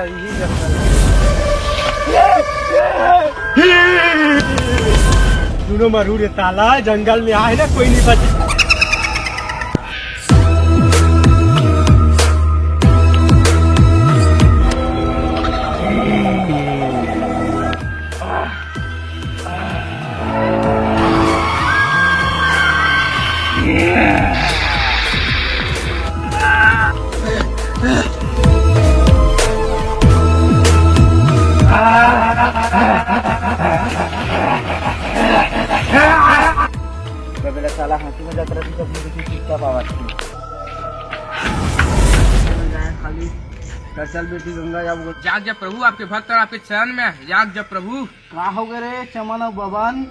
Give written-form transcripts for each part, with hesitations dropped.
यही जंगल सुनो मरू रे ताला, जंगल में आए ना कोई नहीं बच। साला हाथी में जाता रहती तब मुझे चुपचाप आवाज थी खाली। चल बेटी गंगा जाग जब प्रभु, आपके भक्त और आपके चरण में जाग जब प्रभु। कहा हो गए रे चमन और बबन?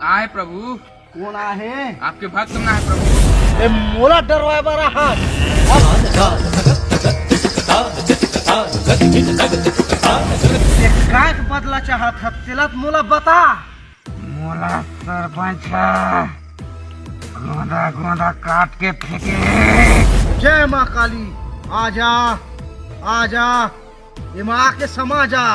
आए प्रभु। कौन आहे? आपके भक्त ना है प्रभु। ए मोला डरवाए बारा हाथ काय बदला चाहत है तिलक मोला बता। मोला सरपंच गोंदा गोंदा काट के फेंके। जय माँ काली, आजा आजा, ये माँ के समा जा।